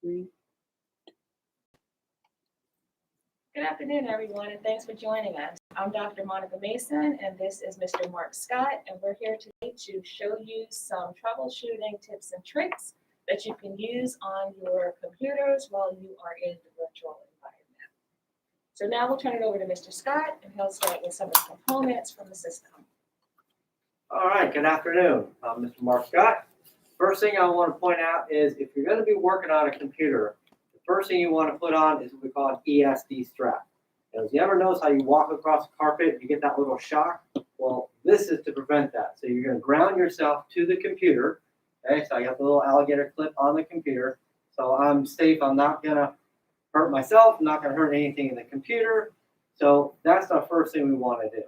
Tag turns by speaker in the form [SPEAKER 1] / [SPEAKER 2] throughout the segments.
[SPEAKER 1] 3.
[SPEAKER 2] Good afternoon, everyone, and thanks for joining us. I'm Dr. Monica Mason, and this is Mr. Mark Scott, and we're here today to show you some troubleshooting tips and tricks that you can use on your computers while you are in the virtual environment. So now we'll turn it over to Mr. Scott, and he'll start with some of the components from the system.
[SPEAKER 1] All right, good afternoon. I'm Mr. Mark Scott. First thing I want to point out is if you're going to be working on a computer, the first thing you want to put on is what we call an ESD strap. Because you ever notice how you walk across the carpet and you get that little shock? Well, this is to prevent that. So you're going to ground yourself to the computer. Okay, so I got the little alligator clip on the computer. So I'm safe. I'm not going to hurt myself. I'm not going to hurt anything in the computer. So that's the first thing we want to do.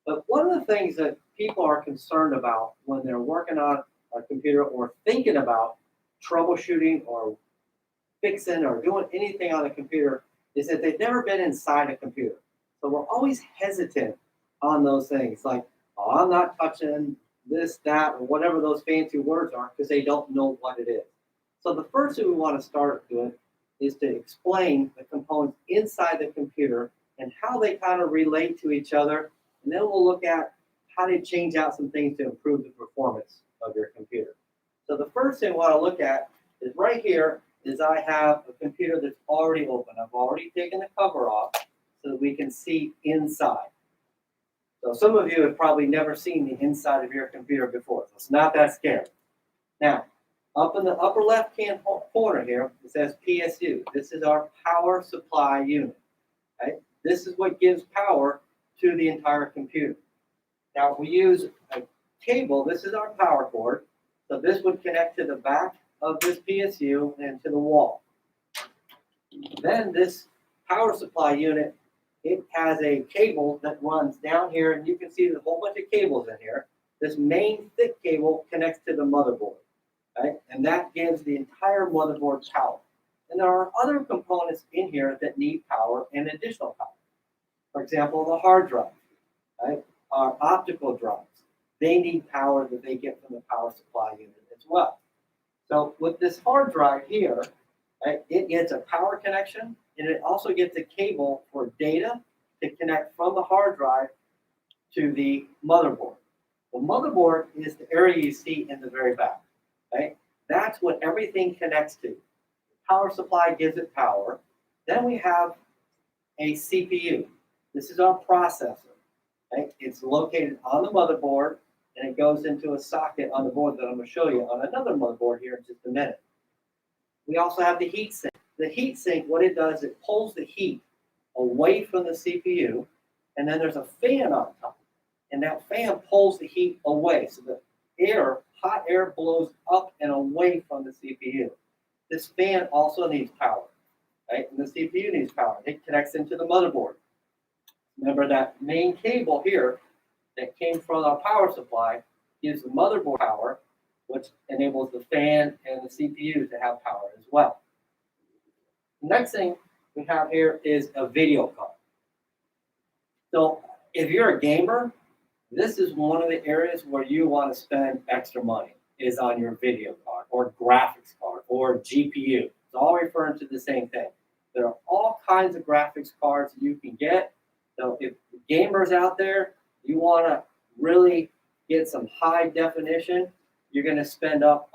[SPEAKER 1] But one of the things that people are concerned about when they're working on a computer or thinking about troubleshooting or fixing or doing anything on a computer is that they've never been inside a computer. So we're always hesitant on those things like, oh, I'm not touching this, that, or whatever those fancy words are because they don't know what it is. So the first thing we want to start doing is to explain the components inside the computer and how they kind of relate to each other. And then we'll look at how to change out some things to improve the performance of your computer. So the first thing I want to look at is right here is I have a computer that's already open. I've already taken the cover off so that we can see inside. So some of you have probably never seen the inside of your computer before, so it's not that scary. Now, up in the upper left-hand corner here, it says PSU. This is our power supply unit. Right? This is what gives power to the entire computer. Now, we use a cable. This is our power cord. So this would connect to the back of this PSU and to the wall. Then this power supply unit, it has a cable that runs down here, and you can see there's a whole bunch of cables in here. This main thick cable connects to the motherboard, right? And that gives the entire motherboard power. And there are other components in here that need power and additional power. For example, the hard drive, right? Our optical drives, they need power that they get from the power supply unit as well. So with this hard drive here, right, it gets a power connection, and it also gets a cable for data to connect from the hard drive to the motherboard. The motherboard is the area you see in the very back. Right? That's what everything connects to. The power supply gives it power. Then we have a CPU. This is our processor. Right? It's located on the motherboard, and it goes into a socket on the board that I'm going to show you on another motherboard here in just a minute. We also have the heat sink. The heat sink, what it does, it pulls the heat away from the CPU, and then there's a fan on top. And that fan pulls the heat away. So the air, hot air blows up and away from the CPU. This fan also needs power, right? And the CPU needs power. It connects into the motherboard. Remember that main cable here that came from our power supply gives the motherboard power, which enables the fan and the CPU to have power as well. The next thing we have here is a video card. So if you're a gamer, this is one of the areas where you want to spend extra money, is on your video card or graphics card or GPU. It's all referring to the same thing. There are all kinds of graphics cards you can get. So if gamers out there, you want to really get some high definition, you're going to spend up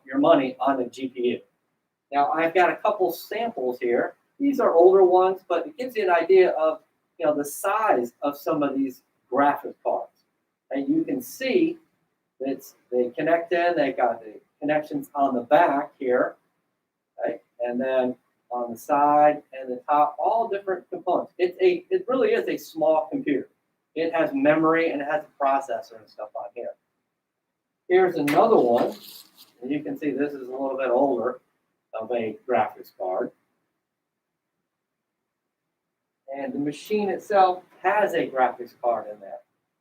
[SPEAKER 1] your money on the GPU. Now, I've got a couple samples here. These are older ones, but it gives you an idea of the size of some of these graphics cards. And you can see that they connect in. They've got the connections on the back here, right? And then on the side and the top, all different components. It really is a small computer. It has memory and it has a processor and stuff on here. Here's another one, and you can see this is a little bit older of a graphics card. And the machine itself has a graphics card in there.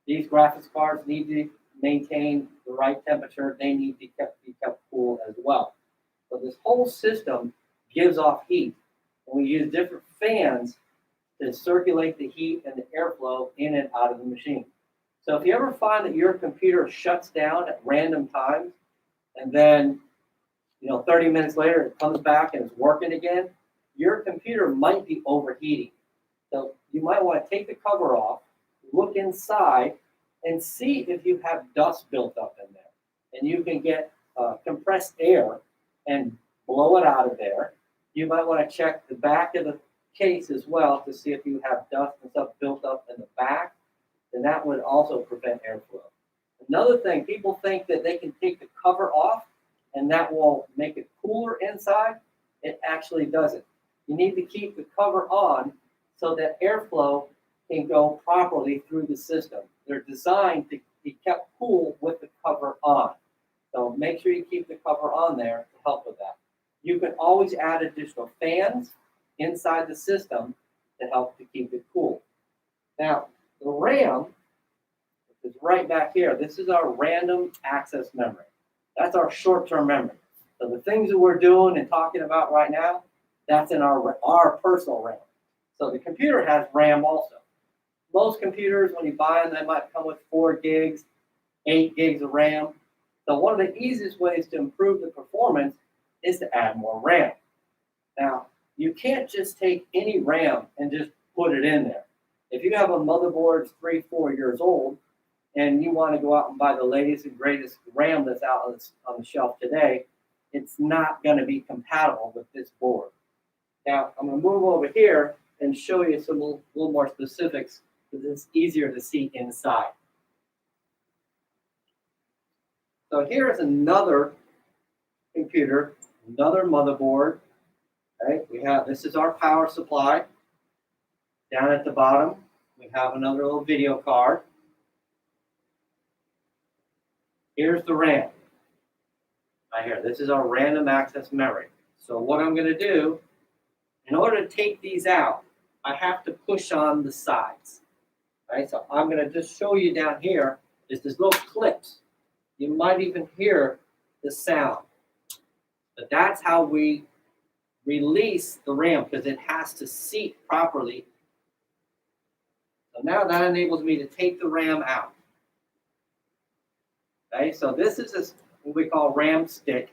[SPEAKER 1] These graphics cards need to maintain the right temperature. They need to be kept cool as well. So this whole system gives off heat. And we use different fans to circulate the heat and the airflow in and out of the machine. So if you ever find that your computer shuts down at random times, and then 30 minutes later it comes back and it's working again, your computer might be overheating. So you might want to take the cover off, look inside, and see if you have dust built up in there. And you can get compressed air and blow it out of there. You might want to check the back of the case as well to see if you have dust and stuff built up in the back. And that would also prevent airflow. Another thing, people think that they can take the cover off and that will make it cooler inside. It actually doesn't. You need to keep the cover on so that airflow can go properly through the system. They're designed to be kept cool with the cover on. So make sure you keep the cover on there to help with that. You can always add additional fans inside the system to help to keep it cool. Now, the RAM is right back here. This is our random access memory. That's our short-term memory. So the things that we're doing and talking about right now, that's in our personal RAM. So the computer has RAM also. Most computers, when you buy them, they might come with 4 gigs, 8 gigs of RAM. So one of the easiest ways to improve the performance is to add more RAM. Now, you can't just take any RAM and just put it in there. If you have a motherboard that's 3-4 years old and you want to go out and buy the latest and greatest RAM that's out on the shelf today, it's not going to be compatible with this board. Now, I'm going to move over here and show you some little more specifics because it's easier to see inside. So here's another computer, another motherboard. Okay, this is our power supply. Down at the bottom, we have another little video card. Here's the RAM. Right here, this is our random access memory. So what I'm going to do, in order to take these out, I have to push on the sides. Right, so I'm going to just show you down here, is this little clips. You might even hear the sound. But that's how we release the RAM because it has to seat properly. So now that enables me to take the RAM out. Okay, so this is what we call RAM stick,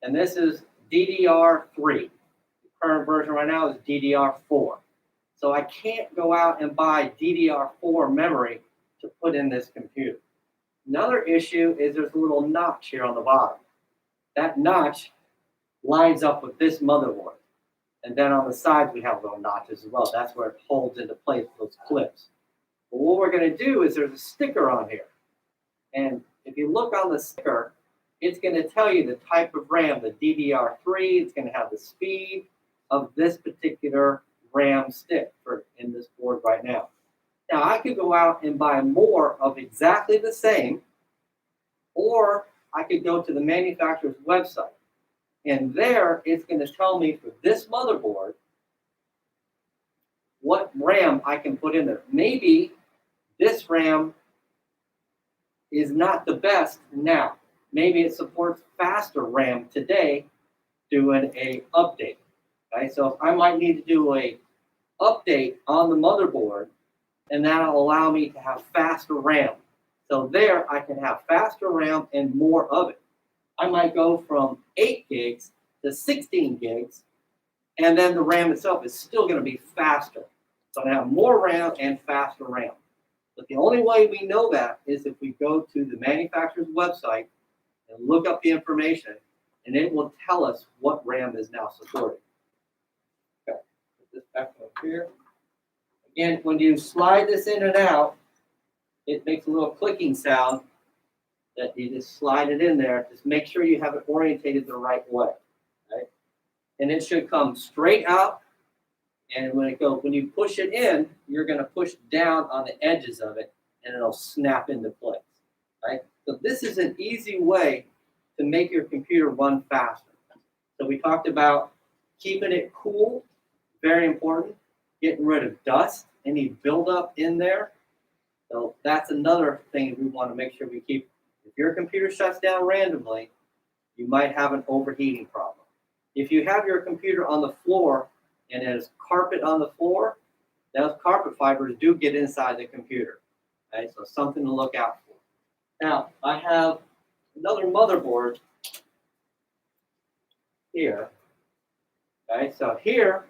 [SPEAKER 1] and this is DDR3. The current version right now is DDR4. So I can't go out and buy DDR4 memory to put in this computer. Another issue is there's a little notch here on the bottom. That notch lines up with this motherboard. And then on the sides, we have little notches as well. That's where it holds into place those clips. But what we're going to do is there's a sticker on here. And if you look on the sticker, it's going to tell you the type of RAM, the DDR3. It's going to have the speed of this particular RAM stick in this board right now. Now, I could go out and buy more of exactly the same, or I could go to the manufacturer's website. And there, it's going to tell me for this motherboard what RAM I can put in there. Maybe this RAM is not the best now. Maybe it supports faster RAM today doing an update. Okay? So I might need to do an update on the motherboard, and that'll allow me to have faster RAM. So there, I can have faster RAM and more of it. I might go from 8 gigs to 16 gigs, and then the RAM itself is still going to be faster. So I have more RAM and faster RAM. But the only way we know that is if we go to the manufacturer's website and look up the information, and it will tell us what RAM is now supported. Okay, put this back up here. Again, when you slide this in and out, it makes a little clicking sound that you just slide it in there. Just make sure you have it orientated the right way. Right? And it should come straight out. And when you push it in, you're going to push down on the edges of it, and it'll snap into place. Right? So this is an easy way to make your computer run faster. So we talked about keeping it cool, very important. Getting rid of dust, any buildup in there. So that's another thing we want to make sure we keep. If your computer shuts down randomly, you might have an overheating problem. If you have your computer on the floor and there's carpet on the floor, those carpet fibers do get inside the computer. Okay? So something to look out for. Now, I have another motherboard here. Okay, so here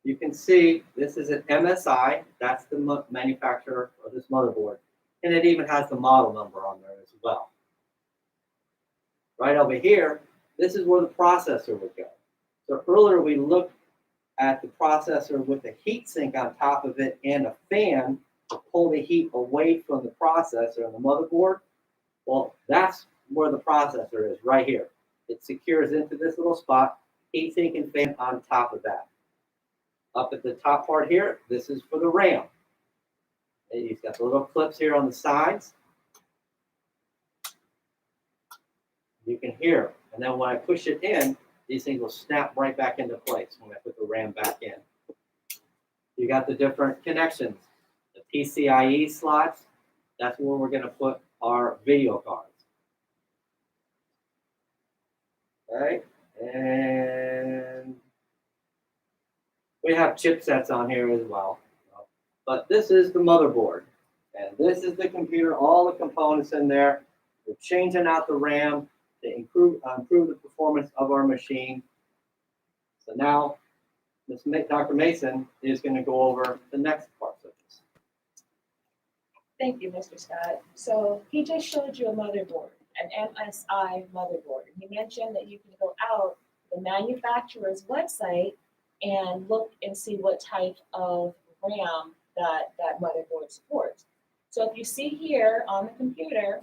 [SPEAKER 1] you can see this is an MSI. That's the manufacturer of this motherboard. And it even has the model number on there as well. Right over here, this is where the processor would go. So earlier we looked at the processor with a heat sink on top of it and a fan to pull the heat away from the processor and the motherboard. Well, that's where the processor is, right here. It secures into this little spot, heat sink and fan on top of that. Up at the top part here, this is for the RAM. And you've got the little clips here on the sides. You can hear it. And then when I push it in, these things will snap right back into place when I put the RAM back in. You got the different connections. The PCIe slots, that's where we're going to put our video cards. All right, and we have chipsets on here as well. But this is the motherboard, and this is the computer, all the components in there. We're changing out the RAM to improve the performance of our machine. So now, Dr. Mason is going to go over the next parts of this.
[SPEAKER 2] Thank you, Mr. Scott. So he just showed you a motherboard, an MSI motherboard. He mentioned that you can go out the manufacturer's website and look and see what type of RAM that motherboard supports. So if you see here on the computer,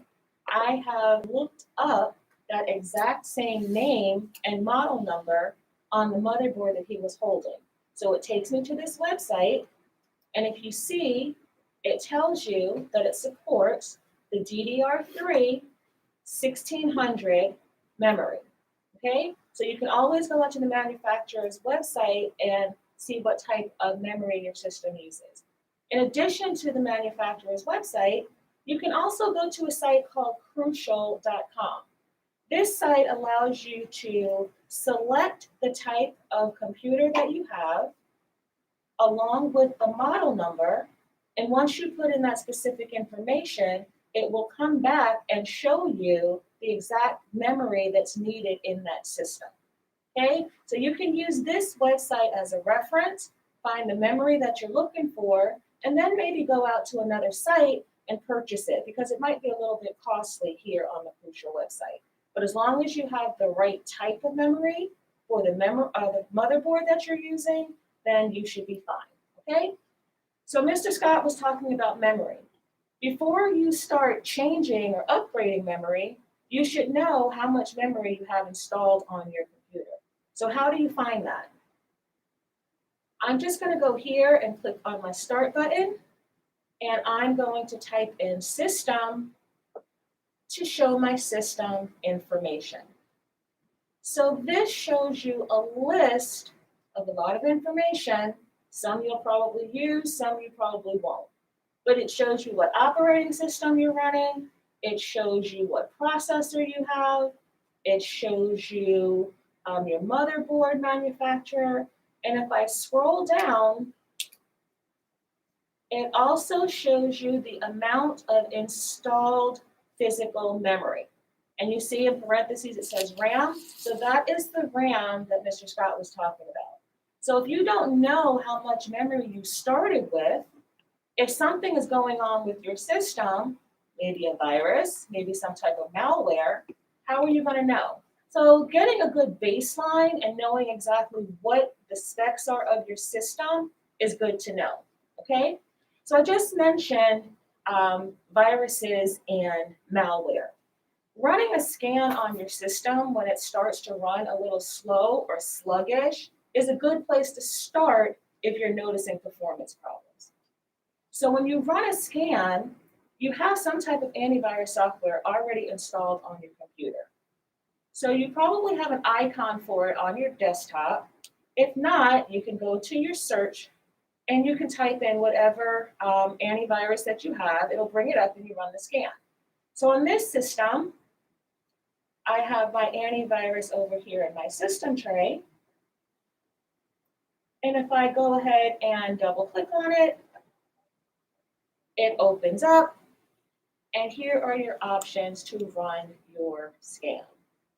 [SPEAKER 2] I have looked up that exact same name and model number on the motherboard that he was holding. So it takes me to this website, and if you see, it tells you that it supports the DDR3 1600 memory, okay? So you can always go onto the manufacturer's website and see what type of memory your system uses. In addition to the manufacturer's website, you can also go to a site called crucial.com. This site allows you to select the type of computer that you have along with the model number, and once you put in that specific information, it will come back and show you the exact memory that's needed in that system. Okay, so you can use this website as a reference, find the memory that you're looking for, and then maybe go out to another site and purchase it, because it might be a little bit costly here on the Crucial website. But as long as you have the right type of memory for the motherboard that you're using, then you should be fine, okay? So Mr. Scott was talking about memory. Before you start changing or upgrading memory, you should know how much memory you have installed on your computer. So how do you find that? I'm just going to go here and click on my Start button, and I'm going to type in System to show my system information. So this shows you a list of a lot of information. Some you'll probably use, some you probably won't. But it shows you what operating system you're running. It shows you what processor you have. It shows you your motherboard manufacturer. And if I scroll down, it also shows you the amount of installed physical memory. And you see in parentheses it says RAM. So that is the RAM that Mr. Scott was talking about. So if you don't know how much memory you started with, if something is going on with your system, maybe a virus, maybe some type of malware, how are you going to know? So getting a good baseline and knowing exactly what the specs are of your system is good to know, okay? So I just mentioned viruses and malware. Running a scan on your system when it starts to run a little slow or sluggish is a good place to start if you're noticing performance problems. So when you run a scan, you have some type of antivirus software already installed on your computer. So you probably have an icon for it on your desktop. If not, you can go to your search and you can type in whatever antivirus that you have. It'll bring it up and you run the scan. So on this system, I have my antivirus over here in my system tray. And if I go ahead and double click on it, it opens up. And here are your options to run your scan.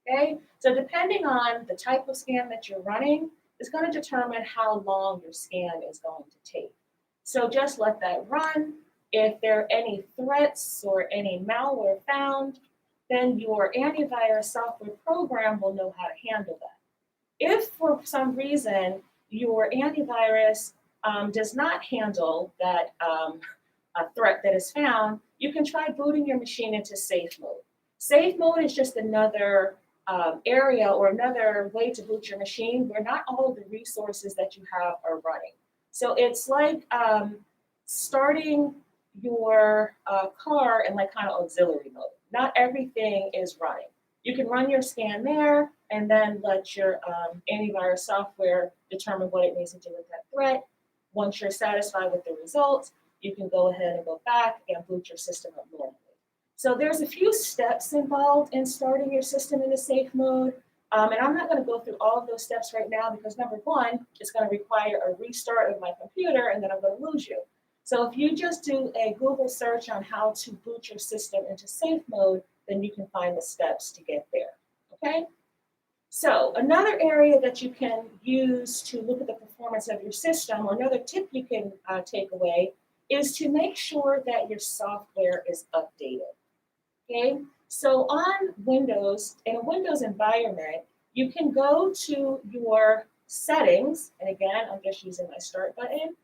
[SPEAKER 2] Okay, so depending on the type of scan that you're running is going to determine how long your scan is going to take. So just let that run. If there are any threats or any malware found, then your antivirus software program will know how to handle that. If for some reason your antivirus does not handle that a threat that is found, you can try booting your machine into safe mode. Safe mode is just another area or another way to boot your machine where not all of the resources that you have are running. So it's like starting your car in like kind of auxiliary mode. Not everything is running. You can run your scan there and then let your antivirus software determine what it needs to do with that threat. Once you're satisfied with the results, you can go ahead and go back and boot your system up normally. So there's a few steps involved in starting your system in a safe mode. And I'm not going to go through all of those steps right now because number one, it's going to require a restart of my computer and then I'm going to lose you. So if you just do a Google search on how to boot your system into safe mode, then you can find the steps to get there, okay? So another area that you can use to look at the performance of your system, or another tip you can take away, is to make sure that your software is updated, okay? So on Windows, in a Windows environment, you can go to your settings, and again, I'm just using my start button,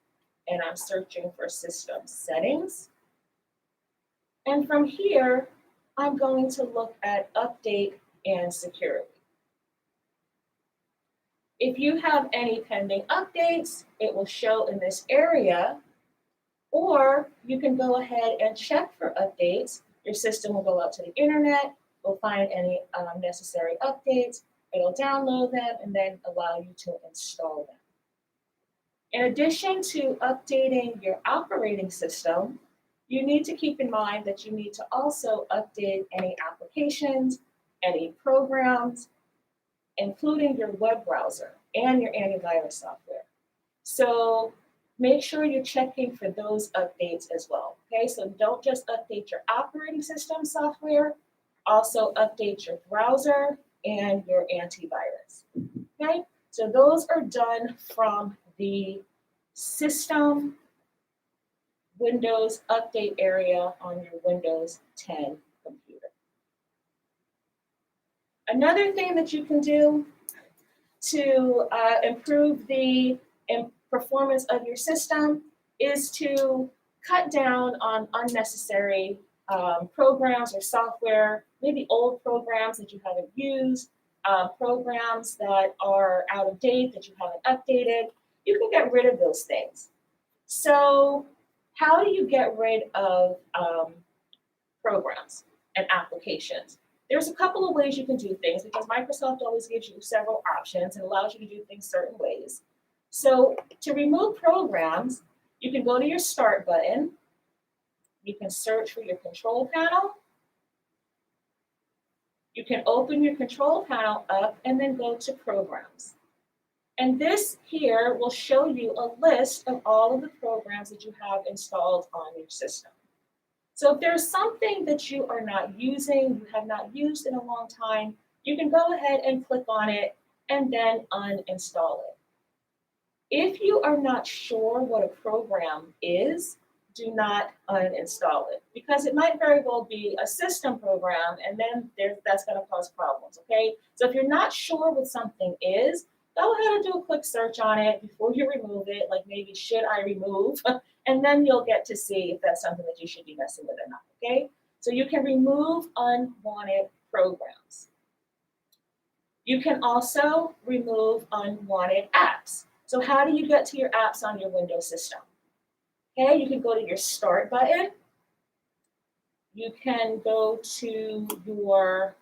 [SPEAKER 2] and I'm searching for system settings. And from here, I'm going to look at update and security. If you have any pending updates, it will show in this area, or you can go ahead and check for updates. Your system will go out to the internet, will find any necessary updates, it'll download them, and then allow you to install them. In addition to updating your operating system, you need to keep in mind that you need to also update any applications, any programs, including your web browser and your antivirus software. So make sure you're checking for those updates as well, okay? So don't just update your operating system software, also update your browser and your antivirus, okay? So those are done from the system Windows update area on your Windows 10 computer. Another thing that you can do to improve the performance of your system is to cut down on unnecessary programs or software, maybe old programs that you haven't used, programs that are out of date that you haven't updated. You can get rid of those things. So how do you get rid of programs and applications? There's a couple of ways you can do things because Microsoft always gives you several options and allows you to do things certain ways. So to remove programs, you can go to your Start button. You can search for your control panel. You can open your control panel up and then go to Programs. And this here will show you a list of all of the programs that you have installed on your system. So if there's something that you are not using, you have not used in a long time, you can go ahead and click on it and then uninstall it. If you are not sure what a program is, do not uninstall it because it might very well be a system program and then that's going to cause problems, okay? So if you're not sure what something is, go ahead and do a quick search on it before you remove it, like maybe should I remove? And then you'll get to see if that's something that you should be messing with or not, okay? So you can remove unwanted programs. You can also remove unwanted apps. So how do you get to your apps on your Windows system? Okay, you can go to your Start button. You can go to your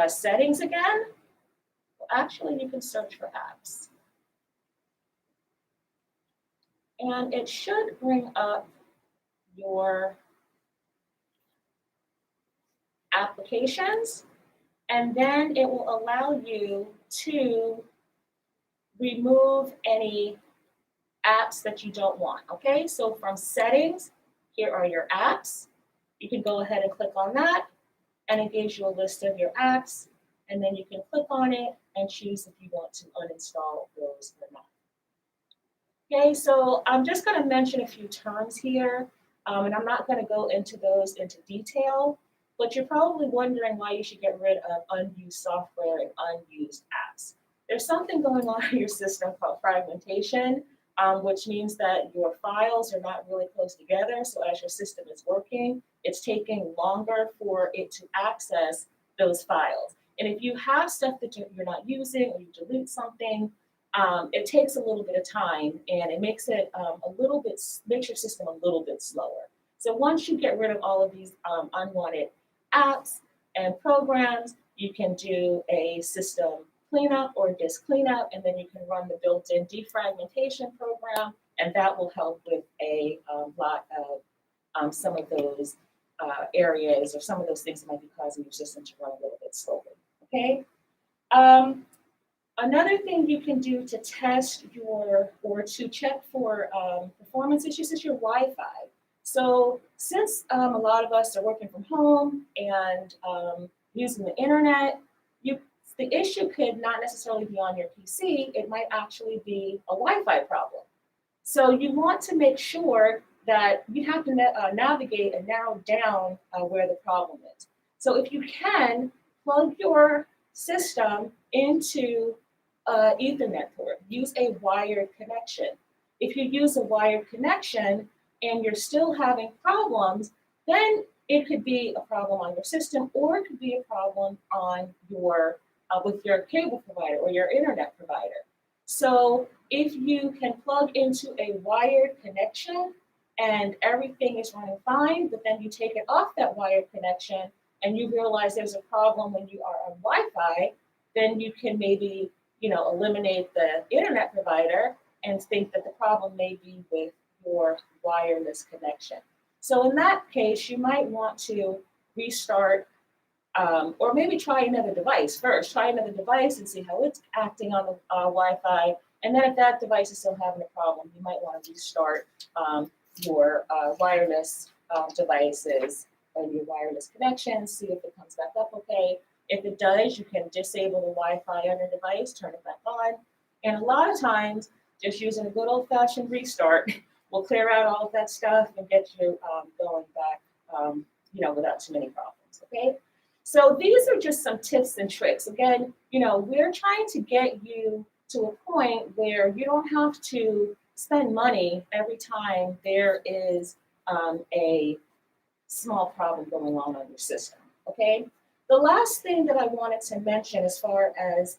[SPEAKER 2] settings again. Well, actually, you can search for apps. And it should bring up your applications, and then it will allow you to remove any apps that you don't want, okay? So from settings, here are your apps. You can go ahead and click on that. and it gives you a list of your apps, and then you can click on it and choose if you want to uninstall those or not. Okay, so I'm just going to mention a few terms here, and I'm not going to go into those into detail, but you're probably wondering why you should get rid of unused software and unused apps. There's something going on in your system called fragmentation, which means that your files are not really close together. So as your system is working, it's taking longer for it to access those files. And if you have stuff that you're not using or you delete something, it takes a little bit of time, and it makes it makes your system a little bit slower. So once you get rid of all of these unwanted apps and programs, you can do a system cleanup or disk cleanup, and then you can run the built-in defragmentation program, and that will help with a lot of some of those areas or some of those things that might be causing your system to run a little bit slowly. Okay. Another thing you can do to test or to check for performance issues is your Wi-Fi. So since a lot of us are working from home and using the internet, the issue could not necessarily be on your PC. It might actually be a Wi-Fi problem. So you want to make sure that you have to navigate and narrow down where the problem is. So if you can, plug your system into Ethernet port. Use a wired connection. If you use a wired connection and you're still having problems, then it could be a problem on your system, or it could be a problem on your with your cable provider or your internet provider. So if you can plug into a wired connection and everything is running fine, but then you take it off that wired connection and you realize there's a problem when you are on Wi-Fi, then you can maybe eliminate the internet provider and think that the problem may be with your wireless connection. So in that case, you might want to restart or maybe try another device first. Try another device and see how it's acting on the Wi-Fi. And then if that device is still having a problem, you might want to restart your wireless devices and your wireless connections, see if it comes back up okay. If it does, you can disable the Wi-Fi on your device, turn it back on. And a lot of times, just using a good old-fashioned restart will clear out all of that stuff and get you going back, without too many problems, okay? So these are just some tips and tricks. Again, we're trying to get you to a point where you don't have to spend money every time there is a small problem going on your system, okay? The last thing that I wanted to mention as far as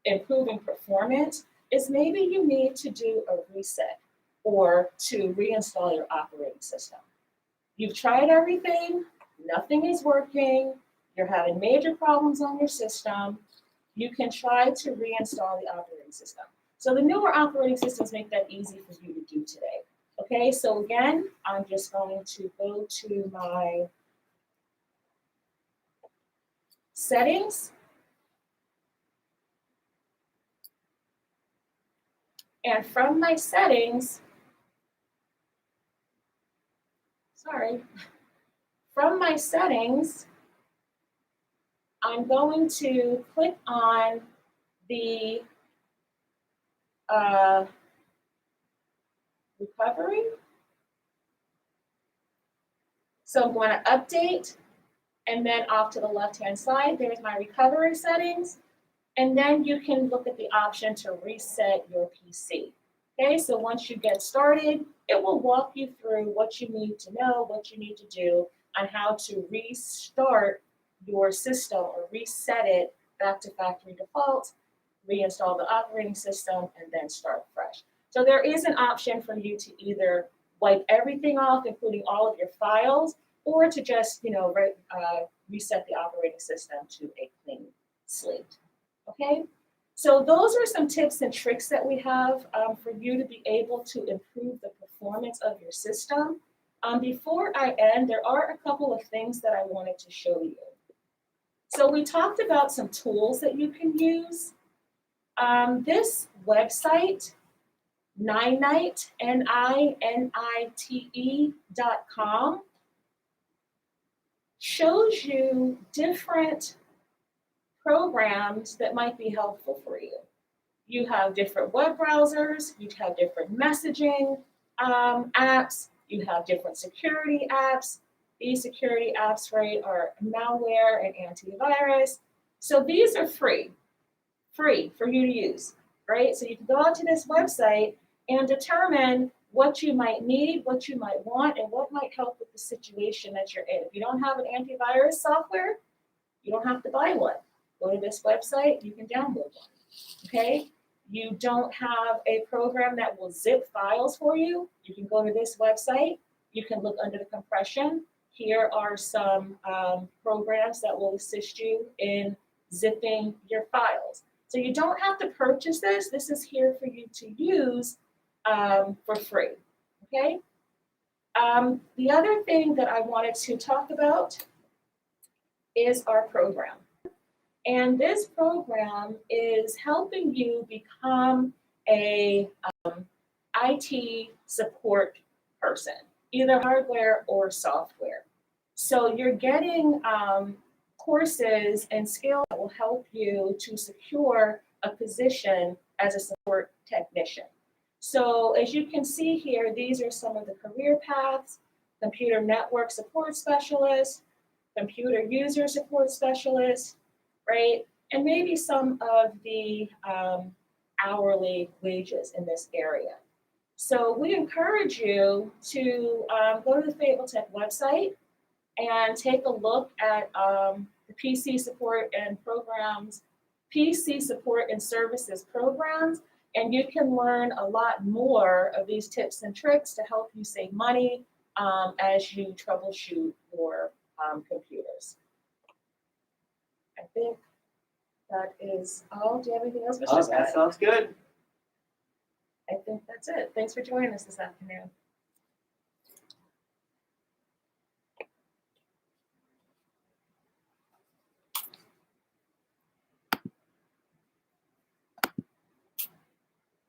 [SPEAKER 2] improving performance is maybe you need to do a reset or to reinstall your operating system. You've tried everything, nothing is working, you're having major problems on your system, you can try to reinstall the operating system. So the newer operating systems make that easy for you to do today. Okay, so again, I'm just going to go to my settings. And from my settings, I'm going to click on the recovery. So I'm going to update, and then off to the left-hand side, there's my recovery settings. And then you can look at the option to reset your PC. Okay, so once you get started, it will walk you through what you need to know, what you need to do, on how to restart your system or reset it back to factory default, reinstall the operating system, and then start fresh. So there is an option for you to either wipe everything off, including all of your files, or to just reset the operating system to a clean slate. Okay, so those are some tips and tricks that we have for you to be able to improve the performance of your system. Before I end, there are a couple of things that I wanted to show you. So we talked about some tools that you can use. This website, Ninite, NINITE.com, shows you different programs that might be helpful for you. You have different web browsers, you have different messaging apps, you have different security apps. These security apps, right, are malware and antivirus. So these are free for you to use, right? So you can go onto this website and determine what you might need, what you might want, and what might help with the situation that you're in. If you don't have an antivirus software, you don't have to buy one. Go to this website, you can download one, okay? You don't have a program that will zip files for you, you can go to this website, you can look under the compression. Here are some programs that will assist you in zipping your files. So you don't have to purchase this. This is here for you to use for free, okay? The other thing that I wanted to talk about is our program. And this program is helping you become a IT support person, either hardware or software. So you're getting courses and skills that will help you to secure a position as a support technician. So as you can see here, these are some of the career paths: computer network support specialist, computer user support specialist, right? And maybe some of the hourly wages in this area. So we encourage you to go to the Fayetteville Tech website and take a look at the PC support and programs, PC support and services programs, and you can learn a lot more of these tips and tricks to help you save money as you troubleshoot your computers. I think that is all. Do you have anything else, Mr.
[SPEAKER 1] Oh,
[SPEAKER 2] Scott?
[SPEAKER 1] that sounds good.
[SPEAKER 2] I think that's it. Thanks for joining us this afternoon.